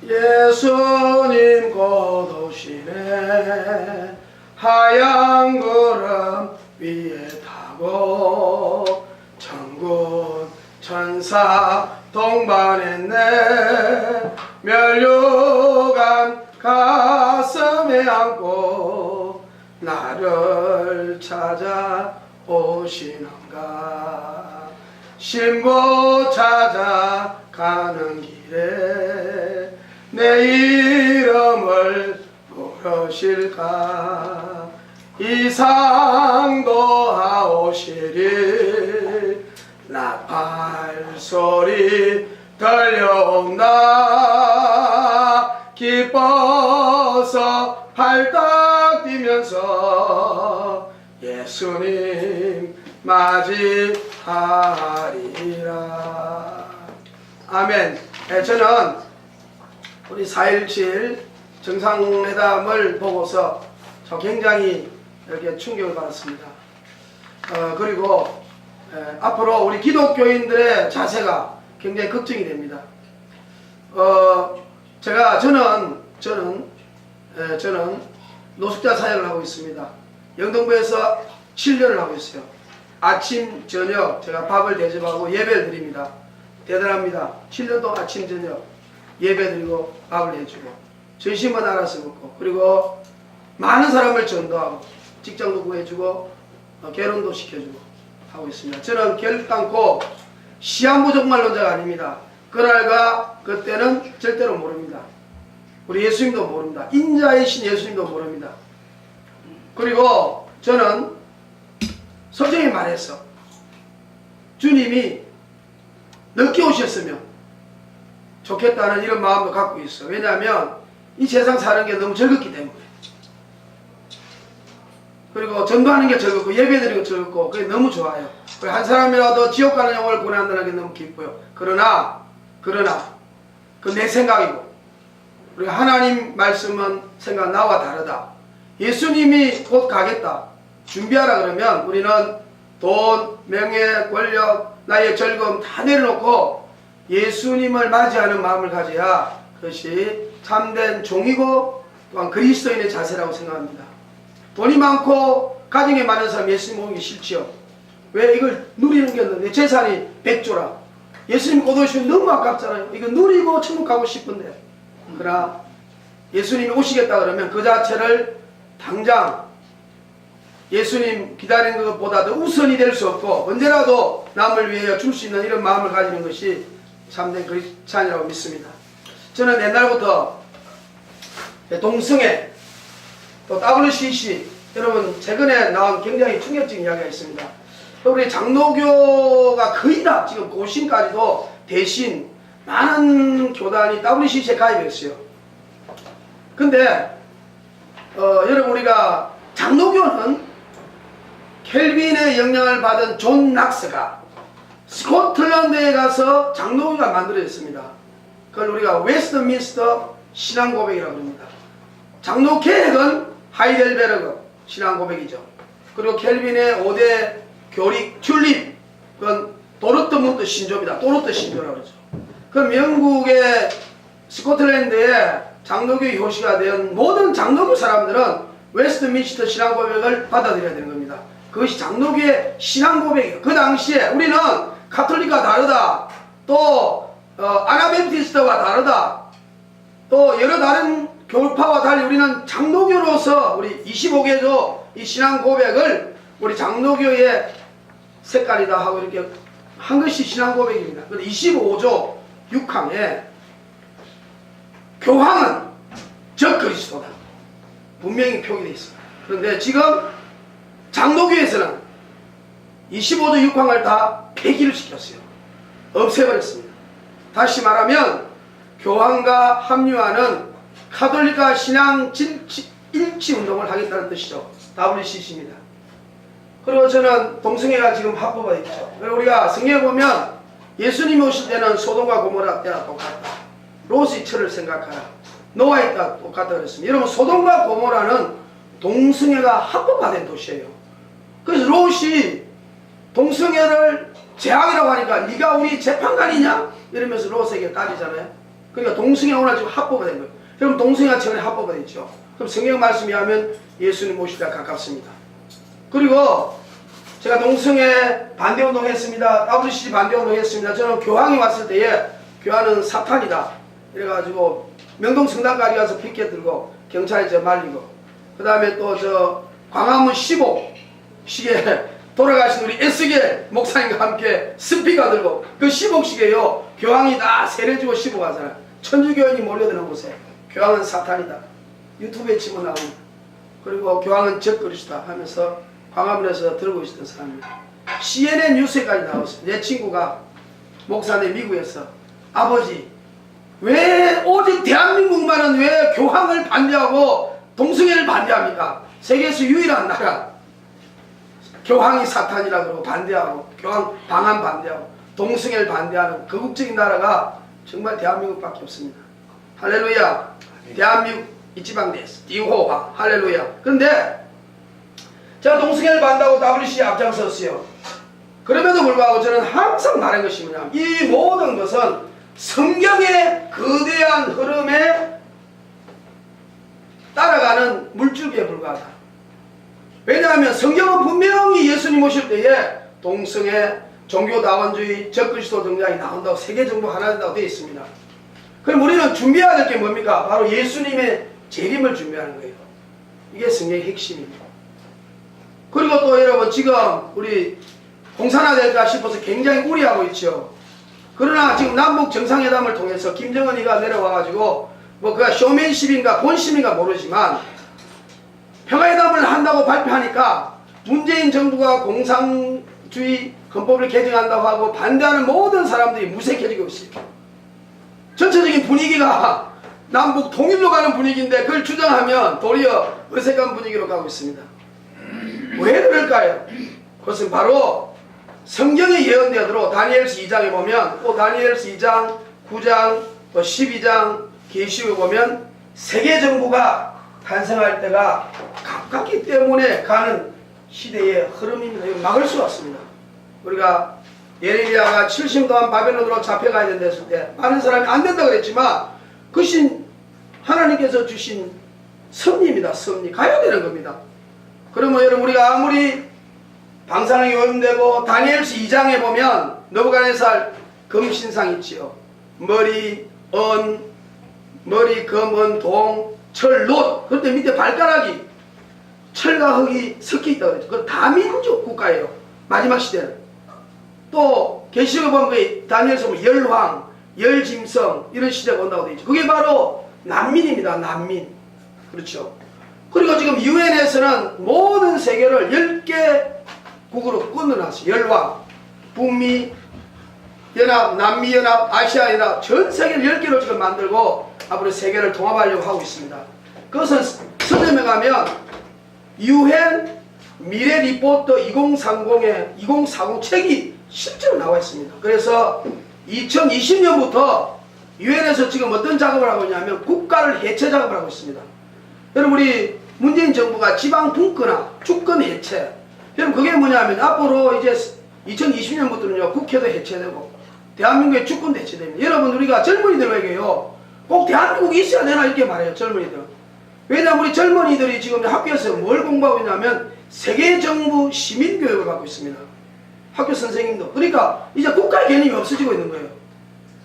예수님 곧 오시네. 하얀 구름 위에 타고 천군 천사 동반했네. 멸류관 가슴에 안고 나를 찾아오시는가. 신부 찾아가는 길에 내 이름을 부르실까. 이상도 하오시리 나팔 소리 들려온다. 기뻐서 팔딱 뛰면서 예수님 맞이하리라. 아멘. 저는 우리 4.17 정상회담을 보고서 저 굉장히 이렇게 충격을 받았습니다. 그리고 앞으로 우리 기독교인들의 자세가 굉장히 걱정이 됩니다. 저는 노숙자 사역을 하고 있습니다. 영동부에서 7년을 하고 있어요. 아침 저녁 제가 밥을 대접하고 예배를 드립니다. 대단합니다. 7년 동안 아침 저녁 예배 드리고 밥을 해주고 전심은 알아서 먹고, 그리고 많은 사람을 전도하고 직장도 구해주고 결혼도 시켜주고 하고 있습니다. 저는 결단코 시한부 종말론자가 아닙니다. 그날과 그때는 절대로 모릅니다. 우리 예수님도 모릅니다. 인자이신 예수님도 모릅니다. 그리고 저는 솔직히 말해서 주님이 늦게 오셨으면 좋겠다는 이런 마음도 갖고 있어요. 왜냐하면 이 세상 사는 게 너무 즐겁기 때문에. 그리고 전도하는 게 즐겁고 예배드리는 게 즐겁고 그게 너무 좋아요. 한 사람이라도 지옥 가는 영혼을 구원한다는 게 너무 기뻐요. 그러나 그 내 생각이고 우리 하나님 말씀은 생각 나와 다르다. 예수님이 곧 가겠다. 준비하라 그러면 우리는 돈, 명예, 권력, 나의 즐거움 다 내려놓고 예수님을 맞이하는 마음을 가져야 그것이 참된 종이고 또한 그리스도인의 자세라고 생각합니다. 돈이 많고 가정이 많은 사람 예수님 오기 싫지요. 왜? 이걸 누리는 게 없는데 재산이 100조라. 예수님 곧 오시면 너무 아깝잖아요. 이거 누리고 천국 가고 싶은데. 그러나 예수님이 오시겠다 그러면 그 자체를 당장 예수님 기다리는 것보다도 우선이 될 수 없고 언제라도 남을 위하여 줄 수 있는 이런 마음을 가지는 것이 참된 크리스찬이라고 믿습니다. 저는 옛날부터 동성애 또 WCC 여러분 최근에 나온 굉장히 충격적인 이야기가 있습니다. 우리 장로교가 거의 다 지금 고신까지도 대신 많은 교단이 WCC에 가입했어요. 근데 여러분 우리가 장로교는 켈빈의 영향을 받은 존 낙스가 스코틀랜드에 가서 장로교가 만들어졌습니다. 그걸 우리가 웨스트민스터 신앙고백이라고 합니다. 장로 계획은 하이델베르그 신앙고백이죠. 그리고 켈빈의 5대 교리 튤립, 그건 도르트문트 신조입니다. 도르트 신조라고 그러죠. 그럼 영국의 스코틀랜드에 장로교의 효시가 된 모든 장로교 사람들은 웨스트민스터 신앙고백을 받아들여야 되는 겁니다. 그것이 장로교의 신앙고백이에요. 그 당시에 우리는 카톨릭과 다르다, 또 아나벤티스트와 다르다, 또 여러 다른 교파와 달리 우리는 장로교로서 우리 25개조 이 신앙고백을 우리 장로교의 색깔이다 하고 이렇게 한 것이 신앙고백입니다. 그런데 25조 6항에 교황은 적그리스도다 분명히 표기되어 있습니다. 그런데 지금 장로교에서는 25조 6항을 다 폐기를 시켰어요. 없애버렸습니다. 다시 말하면 교황과 합류하는 카톨릭과 신앙 일치 운동을 하겠다는 뜻이죠. WCC입니다. 그리고 저는 동성애가 지금 합법화 있죠. 우리가 성경에 보면 예수님이 오실 때는 소돔과 고모라 때와 똑같다. 롯의 철을 생각하라. 노아의 때와 똑같다 그랬습니다. 여러분 소돔과 고모라는 동성애가 합법화된 도시예요. 그래서 롯이 동성애를 제약이라고 하니까 네가 우리 재판관이냐? 이러면서 롯에게 따지잖아요. 그러니까 동성애가 오늘 지금 합법화 된 거예요. 그럼 동성애가 최근에 합법화 됐죠. 그럼 성경 말씀이 하면 예수님 모시기가 가깝습니다. 그리고 제가 동성애 반대운동 했습니다. WCG 반대운동 했습니다. 저는 교황이 왔을 때에 교황은 사탄이다 이래가지고 명동 성당까지 가서 피켓 들고 경찰에 저 말리고, 그 다음에 또 저 광화문 15시에 돌아가신 우리 에스겔 목사님과 함께 스피커 들고 그 15시계요 교황이 다 세례주고 15 가잖아요. 천주교인이 몰려드는 곳에 교황은 사탄이다 유튜브에 치고 나옵니다. 그리고 교황은 적그리스도다 하면서 광화문에서 들고 있었던 사람입니다. CNN 뉴스에까지 나왔어요. 내 친구가 목사인데 미국에서 아버지 왜 오직 대한민국만은 왜 교황을 반대하고 동성애를 반대합니까? 세계에서 유일한 나라 교황이 사탄이라 그러고 반대하고 교황 방한 반대하고 동성애를 반대하는 거국적인 나라가 정말 대한민국밖에 없습니다. 할렐루야. 대한민국 이지방대에서 디호화 할렐루야. 그런데 제가 동성애를 반대하고 WC에 앞장섰어요. 그럼에도 불구하고 저는 항상 말한 것이 뭐냐면 이 모든 것은 성경의 거대한 흐름에 따라가는 물줄기에 불과하다. 왜냐하면 성경은 분명히 예수님 오실 때에 동성애, 종교다원주의, 적그리스도 등장이 나온다고 세계정부 하나 된다고 되어 있습니다. 그럼 우리는 준비해야 될 게 뭡니까? 바로 예수님의 재림을 준비하는 거예요. 이게 성경의 핵심입니다. 그리고 또 여러분 지금 우리 공산화될까 싶어서 굉장히 우려하고 있죠. 그러나 지금 남북 정상회담을 통해서 김정은이가 내려와가지고 뭐 그가 쇼맨십인가 본심인가 모르지만 평화회담을 한다고 발표하니까 문재인 정부가 공산주의 헌법을 개정한다고 하고 반대하는 모든 사람들이 무색해지고 있습니다. 전체적인 분위기가 남북 통일로 가는 분위기인데 그걸 주장하면 도리어 어색한 분위기로 가고 있습니다. 왜 그럴까요? 그것은 바로 성경에 예언되도록 다니엘서 2장에 보면 또 다니엘서 2장, 9장, 또 12장 계시록에 보면 세계정부가 탄생할 때가 가깝기 때문에 가는 시대의 흐름입니다. 이거 막을 수가 없습니다. 우리가 예레미야가 70 동안 바벨론으로 잡혀가야 된다 했을 때 많은 사람이 안 된다고 그랬지만 그것이 하나님께서 주신 섭리입니다. 섭리. 가야 되는 겁니다. 그러면 여러분 우리가 아무리 방사능이 오염되고 다니엘서 2장에 보면 느부갓네살 금신상 있지요. 머리, 금, 은, 동, 철, 놋. 그런데 밑에 발가락이 철과 흙이 섞여 있다고 그랬죠. 그건 다민족 국가예요. 마지막 시대는. 또 계시록에 보면 다니엘서 보면 열황, 열짐승 이런 시대가 온다고 되어 있죠. 그게 바로 난민입니다. 난민. 그렇죠. 그리고 지금 유엔에서는 모든 세계를 10개 국으로 끊어놨어요. 열왕, 북미 연합, 남미 연합, 아시아 연합 전 세계를 10개로 지금 만들고 앞으로 세계를 통합하려고 하고 있습니다. 그것은 서점에 가면 유엔 미래 리포트 2040 책이 실제로 나와 있습니다. 그래서 2020년부터 유엔에서 지금 어떤 작업을 하고 있냐면 국가를 해체 작업을 하고 있습니다. 여러분 우리 문재인 정부가 지방 분권화, 주권 해체. 여러분 그게 뭐냐면 앞으로 이제 2020년부터는요 국회도 해체되고 대한민국의 주권도 해체됩니다. 여러분 우리가 젊은이들에게요 꼭 대한민국이 있어야 되나 이렇게 말해요. 젊은이들. 왜냐하면 우리 젊은이들이 지금 학교에서 뭘 공부하고 있냐면 세계정부 시민교육을 받고 있습니다. 학교 선생님도. 그러니까 이제 국가의 개념이 없어지고 있는 거예요.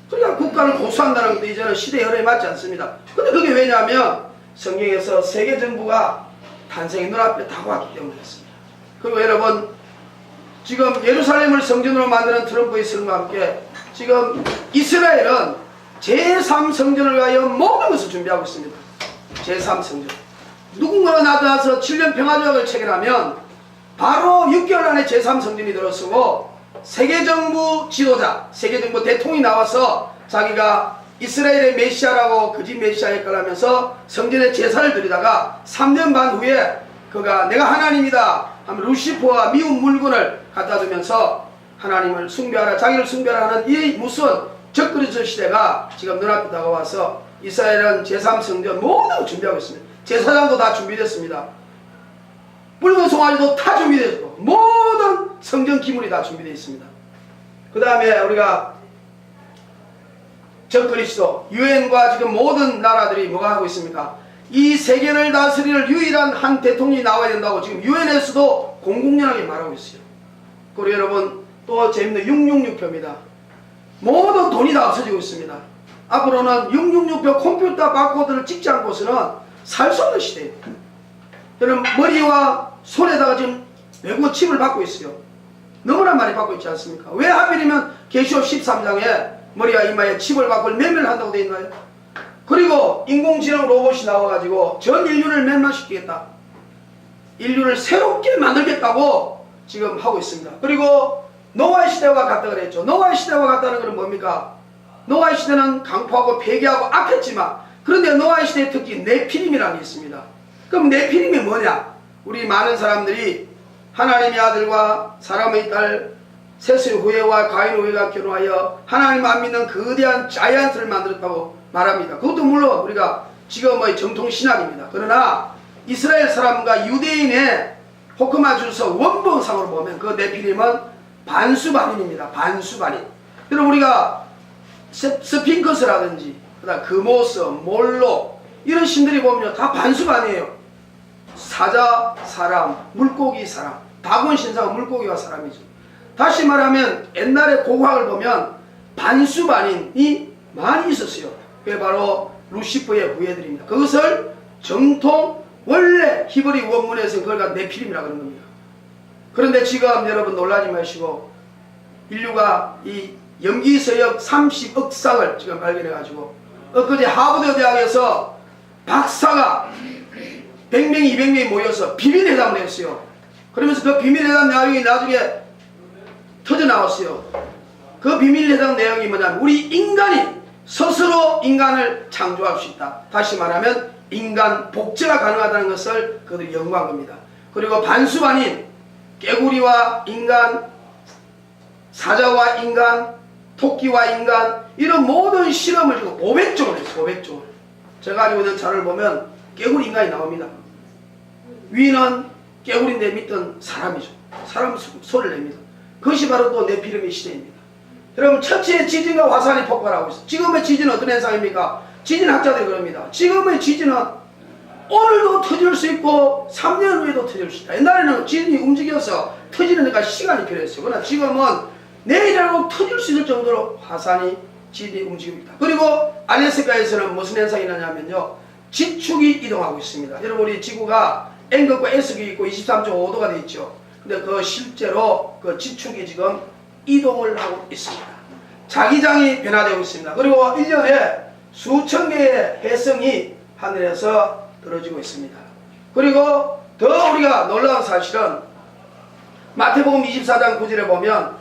그러니까 국가를 고수한다는 것도 이제는 시대의 흐름에 맞지 않습니다. 근데 그게 왜냐하면 성경에서 세계정부가 탄생이 눈앞에 다가왔기 때문에 그렇습니다. 그리고 여러분 지금 예루살렘을 성전으로 만드는 트럼프의 선과 함께 지금 이스라엘은 제3성전을 위하여 모든 것을 준비하고 있습니다. 제3성전. 누군가가 나타나서 7년 평화조약을 체결하면 바로 6개월 안에 제3성전이 들어서고 세계정부 지도자, 세계정부 대통령이 나와서 자기가 이스라엘의 메시아라고 거짓 메시아 역할을 하면서 성전에 제사를 드리다가 3년 반 후에 그가 내가 하나님이다 하면 루시퍼와 미운 물건을 갖다 두면서 하나님을 숭배하라, 자기를 숭배하라 하는 이 무슨 적그리스도 시대가 지금 눈앞에 다가와서 이스라엘은 제3성전 모든 걸 준비하고 있습니다. 제사장도 다 준비됐습니다. 붉은 송아지도 다 준비되었고 모든 성전 기물이 다 준비되어 있습니다. 그 다음에 우리가 적그리스도, 유엔과 지금 모든 나라들이 뭐가 하고 있습니까? 이 세계를 다스릴 유일한 한 대통령이 나와야 된다고 지금 유엔에서도 공공연하게 말하고 있어요. 그리고 여러분 또 재밌는 666표입니다. 모든 돈이 다 없어지고 있습니다. 앞으로는 666표 컴퓨터 바코드를 찍지 않고서는 살 수 없는 시대예요. 여러분 머리와 손에다가 지금 외국어 칩을 받고 있어요. 너무나 많이 받고 있지 않습니까? 왜 하필이면 계시록 13장에 머리와 이마에 칩을 받고 매매를 한다고 되어 있나요? 그리고 인공지능 로봇이 나와가지고 전 인류를 멸망시키겠다, 인류를 새롭게 만들겠다고 지금 하고 있습니다. 그리고 노아의 시대와 같다 그랬죠. 노아의 시대와 같다는 것은 뭡니까? 노아의 시대는 강포하고 폐기하고 악했지만, 그런데 노아의 시대의 특징 네피림이라는 게 있습니다. 그럼 네피림이 뭐냐? 우리 많은 사람들이 하나님의 아들과 사람의 딸 셋의 후예와 가인 후예가 결혼하여 하나님 안 믿는 거대한 자이언트를 만들었다고 말합니다. 그것도 물론 우리가 지금의 정통신학입니다. 그러나 이스라엘 사람과 유대인의 호크마 주서 원본상으로 보면 그 네피림은 반수반인입니다. 반수반인. 여러분 우리가 스핑크스라든지 그다음 금오스, 몰록 이런 신들이 보면 다 반수반이에요. 사자, 사람, 물고기, 사람. 다곤 신사가 물고기와 사람이죠. 다시 말하면 옛날의 고고학을 보면 반수반인이 많이 있었어요. 그게 바로 루시퍼의 후예들입니다. 그것을 정통 원래 히브리 원문에서 그걸 갖다 네피림이라고 하는 겁니다. 그런데 지금 여러분 놀라지 마시고 인류가 이 염기서역 30억 쌍을 지금 발견해가지고 엊그제 하버드 대학에서 박사가 100명이 200명이 모여서 비밀회담을 했어요. 그러면서 그 비밀회담 내용이 나중에 터져 나왔어요. 그 비밀회담 내용이 뭐냐면 우리 인간이 스스로 인간을 창조할 수 있다. 다시 말하면 인간 복제가 가능하다는 것을 그들이 연구한 겁니다. 그리고 반수반인 개구리와 인간, 사자와 인간, 토끼와 인간 이런 모든 실험을 지금 500종을 했어요. 500종을. 제가 알고 있는 자료를 보면 개구리 인간이 나옵니다. 위는 개구리인데 밑은 사람이죠. 사람 소리를 냅니다. 그것이 바로 또 네피림의 시대입니다. 여러분 첫째 지진과 화산이 폭발하고 있어요. 지금의 지진은 어떤 현상입니까? 지진학자들이 그럽니다. 지금의 지진은 오늘도 터질 수 있고 3년 후에도 터질 수 있다. 옛날에는 지진이 움직여서 터지는 데가 시간이 필요했어요. 그러나 지금은 내일이라도 터질 수 있을 정도로 화산이 지진이 움직입니다. 그리고 알래스카에서는 무슨 현상이 나냐면요, 지축이 이동하고 있습니다. 여러분 우리 지구가 N극과 S극이 있고 23.5도가 되어 있죠. 근데 그 실제로 그 지축이 지금 이동을 하고 있습니다. 자기장이 변화되고 있습니다. 그리고 1년에 수천 개의 혜성이 하늘에서 떨어지고 있습니다. 그리고 더 우리가 놀라운 사실은 마태복음 24장 9절에 보면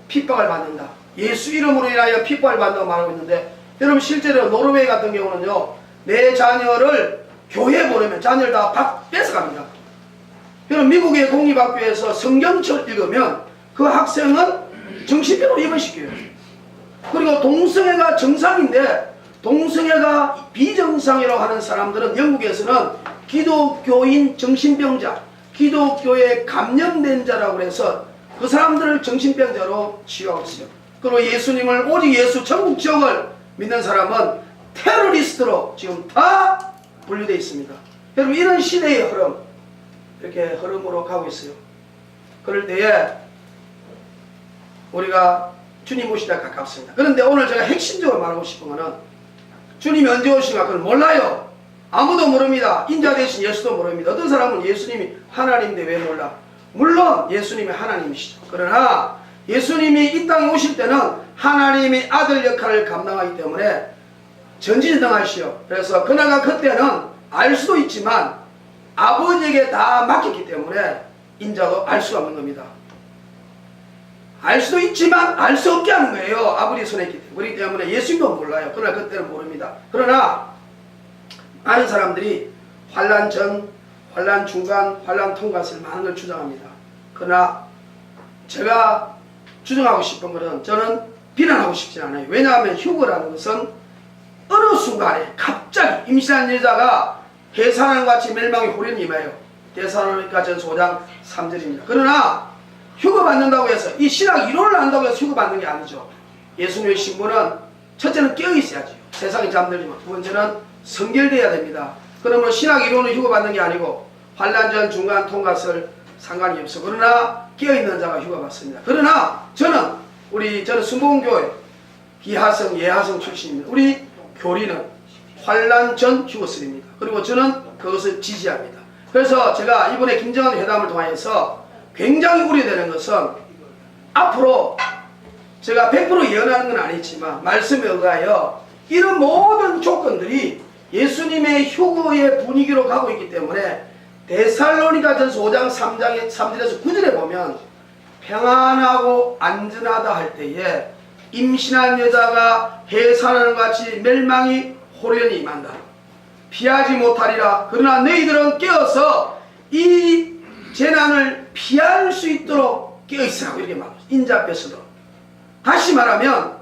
핍박을 받는다. 예수 이름으로 인하여 핍박을 받는다고 말하고 있는데, 여러분 실제로 노르웨이 같은 경우는요, 내 자녀를 교회 보내면 자녀를 다 뺏어갑니다. 여러분 미국의 공립학교에서 성경책을 읽으면 그 학생은 정신병으로 입원시켜요. 그리고 동성애가 정상인데 동성애가 비정상이라고 하는 사람들은 영국에서는 기독교인 정신병자, 기독교에 감염된 자라고 해서 그 사람들을 정신병자로 치유하고 있어요. 그리고 예수님을, 오직 예수 천국 지옥을 믿는 사람은 테러리스트로 지금 다 분류되어 있습니다. 여러분 이런 시대의 흐름, 이렇게 흐름으로 가고 있어요. 그럴 때에 우리가 주님 오시기가 가깝습니다. 그런데 오늘 제가 핵심적으로 말하고 싶은 것은 주님이 언제 오시는가 그걸 몰라요. 아무도 모릅니다. 인자 대신 예수도 모릅니다. 어떤 사람은 예수님이 하나님인데 왜 몰라? 물론 예수님이 하나님이시죠. 그러나 예수님이 이 땅에 오실 때는 하나님의 아들 역할을 감당하기 때문에 전지전능하시오. 그래서 그나가 그때는 알 수도 있지만 아버지에게 다 맡겼기 때문에 인자도 알 수가 없는 겁니다. 알 수도 있지만 알 수 없게 하는 거예요. 아버지 손에 있기 때문에. 그렇기 때문에 예수님도 몰라요. 그러나 그때는 모릅니다. 그러나 많은 사람들이 환난 전, 환난 중간, 환난 통과를 많은 걸 주장합니다. 그러나 제가 주장하고 싶은 것은 저는 비난하고 싶지 않아요. 왜냐하면 휴거라는 것은 어느 순간에 갑자기 임신한 여자가 해산하는 같이 멸망의 호련이 임해요. 데살로니가 전서 5장 3절입니다. 그러나 휴거 받는다고 해서 이 신학 이론을 안다고 해서 휴거 받는 게 아니죠. 예수님의 신분은 첫째는 깨어 있어야죠. 세상에 잠들지만. 두 번째는 성결돼야 됩니다. 그러므로 신학 이론을 휴가받는 게 아니고 환란 전 중간 통과설 상관이 없어. 그러나 깨어있는 자가 휴가받습니다. 그러나 저는 순복음교회 비하성 예하성 출신입니다. 우리 교리는 환란 전 휴거설입니다. 그리고 저는 그것을 지지합니다. 그래서 제가 이번에 김정은 회담을 통하여서 굉장히 우려되는 것은 앞으로 제가 100% 예언하는 건 아니지만 말씀에 의하여 이런 모든 조건들이 예수님의 휴거의 분위기로 가고 있기 때문에 데살로니가전서 5장 3절에서 9절에 보면 평안하고 안전하다 할 때에 임신한 여자가 해산하는 같이 멸망이 호련히 임한다. 피하지 못하리라. 그러나 너희들은 깨어서 이 재난을 피할 수 있도록 깨어있으라고 이렇게 말합니다. 인자뼈서도. 다시 말하면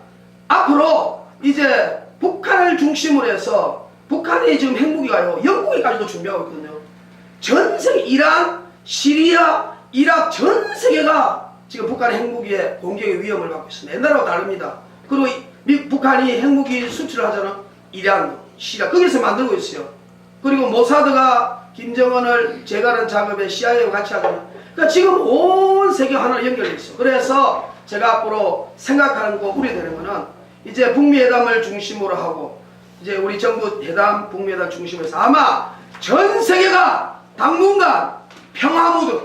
앞으로 이제 북한을 중심으로 해서 북한이 지금 핵무기가요 영국에까지도 준비하고 있거든요. 전 세계 이란, 시리아, 이락 전 세계가 지금 북한의 핵무기의 공격의 위험을 받고 있습니다. 옛날하고 다릅니다. 그리고 북한이 핵무기 수출을 하잖아. 이란, 시리아 거기서 만들고 있어요. 그리고 모사드가 김정은을 제거하는 작업에 CIA와 같이 하잖아요. 그러니까 지금 온 세계 하나로 연결되어 있어. 그래서 제가 앞으로 생각하는 거 우려되는 거는 이제 북미 회담을 중심으로 하고 이제 우리 정부 회담, 북미 회담 중심으로 해서 아마 전 세계가 당분간 평화무드,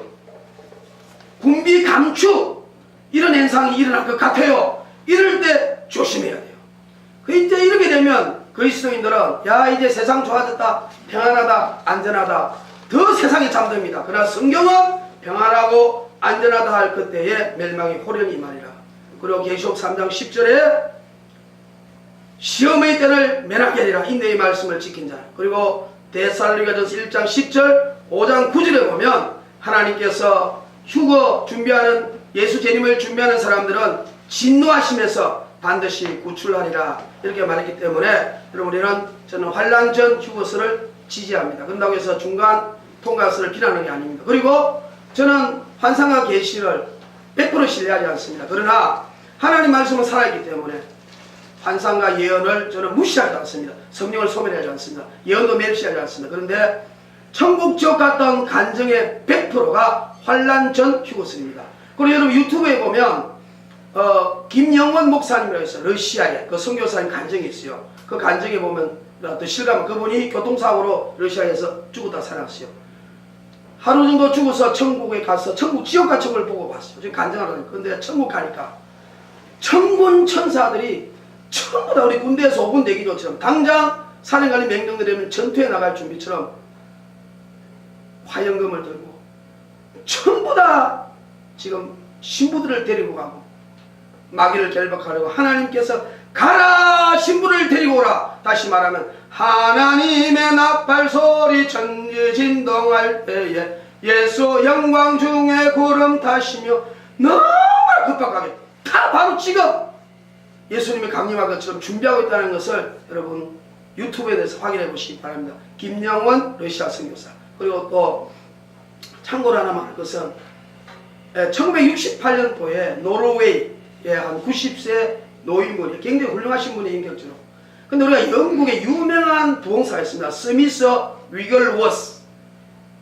군비 감축 이런 현상이 일어날 것 같아요. 이럴 때 조심해야 돼요. 이제 이렇게 되면 그리스도인들은 야 이제 세상 좋아졌다, 평안하다, 안전하다 더 세상이 잠듭니다. 그러나 성경은 평안하고 안전하다 할 그때에 멸망이 호련히 임하리라. 그리고 계시록 3장 10절에 시험의 때를 면하게 하리라. 인내의 말씀을 지킨 자. 그리고 데살로니가전서 1장 10절 5장 9절에 보면 하나님께서 휴거 준비하는 예수 재림을 준비하는 사람들은 진노하심에서 반드시 구출하리라 이렇게 말했기 때문에 여러분 저는 환란 전 휴거설을 지지합니다. 그런다고 해서 중간 통과설을 비난하는 게 아닙니다. 그리고 저는 환상과 계시를 100% 신뢰하지 않습니다. 그러나 하나님 말씀은 살아있기 때문에 환상과 예언을 저는 무시하지 않습니다. 성령을 소멸하지 않습니다. 예언도 멸시하지 않습니다. 그런데 천국 지옥 갔던 간증의 100%가 환란 전 휴거설입니다. 그리고 여러분 유튜브에 보면 김영원 목사님이라고 있어요. 러시아에 그 선교사님 간증이 있어요. 그 간증에 보면 또 실감 그분이 교통사고로 러시아에서 죽었다 살았어요. 하루 정도 죽어서 천국에 가서 천국 지옥 같은 걸 보고 봤어요. 지금 간증하라니까. 근데 천국 가니까 천군 천사들이 전부 다 우리 군대에서 5군 대기조처럼 당장 사령관이 명령 내리면 전투에 나갈 준비처럼 화염금을 들고 전부 다 지금 신부들을 데리고 가고 마귀를 결박하려고 하나님께서 가라 신부를 데리고 오라. 다시 말하면 하나님의 나팔소리 천지 진동할 때에 예수 영광 중에 구름 타시며 너무 급박하게 다 바로 지금 예수님이 강림한 것처럼 준비하고 있다는 것을 여러분 유튜브에 대해서 확인해 보시기 바랍니다. 김영원 러시아 선교사. 그리고 또 참고로 하나 말할 것은 1968년도에 노르웨이의 한 90세 노인분이 굉장히 훌륭하신 분이 인격적으로. 근데 우리가 영국의 유명한 부흥사가 있습니다. 스미스 위글워스,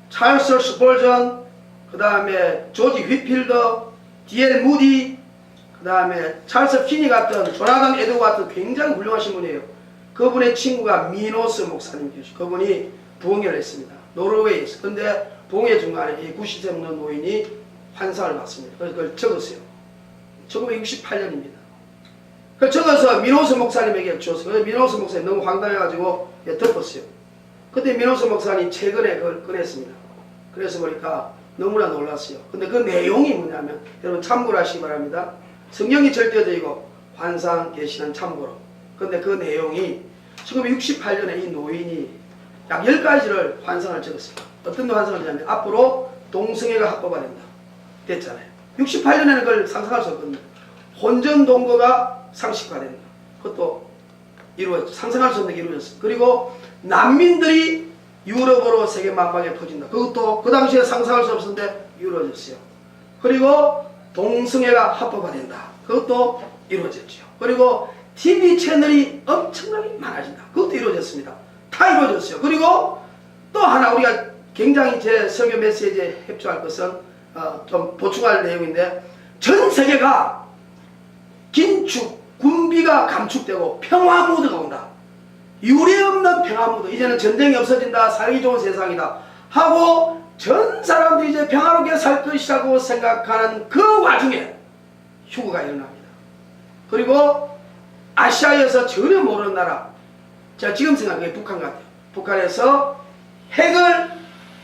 찰스 스폴전, 그 다음에 조지 휘필더, D.L. 무디, 그 다음에 찰스 피니 같은 조나단 에드워 같은 굉장히 훌륭하신 분이에요. 그분의 친구가 미노스 목사님이시죠. 그분이 부흥회를 했습니다. 노르웨이에서. 근데 부흥회 중간에 이 90세 먹는 노인이 환상을 봤습니다. 그래서 그걸 적었어요. 1968년입니다. 그걸 적어서 미노스 목사님에게 줬어요. 미노스 목사님 너무 황당해가지고 덮었어요. 그때 미노스 목사님 최근에 그걸 꺼냈습니다. 그래서 보니까 너무나 놀랐어요. 근데 그 내용이 뭐냐면 여러분 참고를 하시기 바랍니다. 성경이 절대적이고 환상 계시는 참고로. 근데 그 내용이 1968년에 이 노인이 약 10가지를 환상을 적었어요. 어떤 환상을 했냐면 앞으로 동성애가 합법화된다. 됐잖아요. 68년에는 그걸 상상할 수 없거든요. 혼전동거가 상식화된다. 그것도 상상할 수 없는 게 이루어졌어요. 그리고 난민들이 유럽으로 세계 만방에 퍼진다. 그것도 그 당시에 상상할 수 없었는데 이루어졌어요. 그리고 동성애가 합법화된다. 그것도 이루어졌죠. 그리고 TV 채널이 엄청나게 많아진다. 그것도 이루어졌습니다. 다 이루어졌어요. 그리고 또 하나 우리가 굉장히 제 설교 메시지에 협조할 것은 좀 보충할 내용인데, 전 세계가 긴축, 군비가 감축되고 평화 모드가 온다. 유례 없는 평화 모드. 이제는 전쟁이 없어진다. 살기 좋은 세상이다 하고 전 사람들이 이제 평화롭게 살 것이라고 생각하는 그 와중에 휴거가 일어납니다. 그리고 아시아에서 전혀 모르는 나라, 제가 지금 생각해 북한 같아요. 북한에서 핵을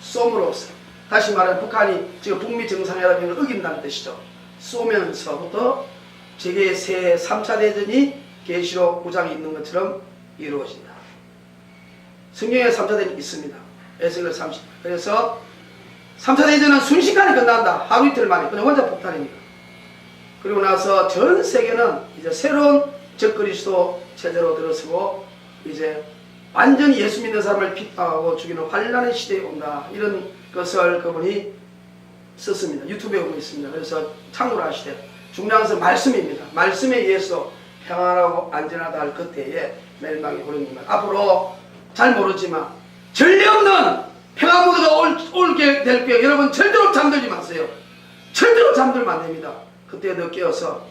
쏘므로써, 다시 말하면 북한이 지금 북미 정상회담을 어긴다는 뜻이죠. 쏘면서부터 세계의 새 3차 대전이 계시록 9장에 있는 것처럼 이루어진다. 성경에 3차 대전이 있습니다. 에스겔 30. 그래서 3차 대전은 순식간에 끝난다. 하루 이틀 만에. 그냥 원자 폭탄이니까. 그리고 나서 전 세계는 이제 새로운 적그리스도 체제로 들어서고 이제 완전히 예수 믿는 사람을 핍박하고 죽이는 환란의 시대에 온다. 이런 것을 그분이 썼습니다. 유튜브에 보고 있습니다. 그래서 참고를 하시되, 중요한 것은 말씀입니다. 말씀에 의해서 평안하고 안전하다 할 그때에 멸망이 오는 것. 앞으로 잘 모르지만 전례 없는 평화 모드가 올게 될 거예요. 여러분 절대로 잠들지 마세요. 절대로 잠들면 안 됩니다. 그때도 깨어서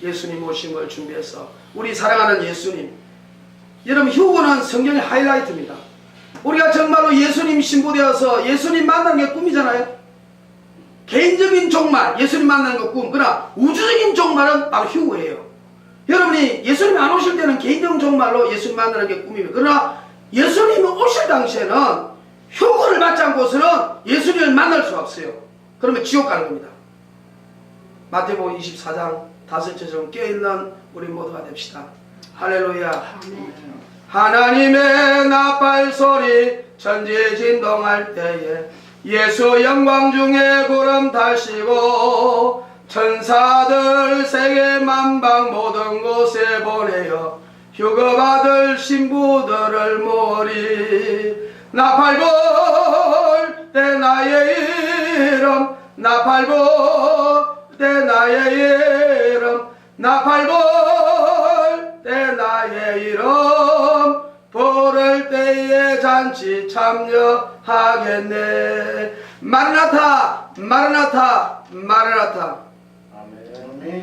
예수님 오신 걸 준비해서 우리 사랑하는 예수님, 여러분 휴거는 성경의 하이라이트입니다. 우리가 정말로 예수님 신부되어서 예수님 만나는 게 꿈이잖아요. 개인적인 종말, 예수님 만나는 거 꿈. 그러나 우주적인 종말은 바로 휴거예요. 여러분이 예수님 안 오실 때는 개인적 종말로 예수님 만나는 게 꿈입니다. 그러나 예수님 오실 당시에는 휴거를 받지 않고서는 예수님을 만날 수가 없어요. 그러면 지옥 가는 겁니다. 마태복음 24장 5절처럼 깨어있는 우리 모두가 됩시다. 할렐루야. 하나님의 나팔소리 천지진동할 때에 예수 영광 중에 구름 타시고 천사들 세계 만방 모든 곳에 보내어 휴거받을 신부들을 모으리. 나팔 불 때 나의 이름, 나팔 불 때 나의 이름, 나팔 불 때 나의 이름 부를 때에 잔치 참여하겠네. 마르나타 마르나타 마르나타. 아멘.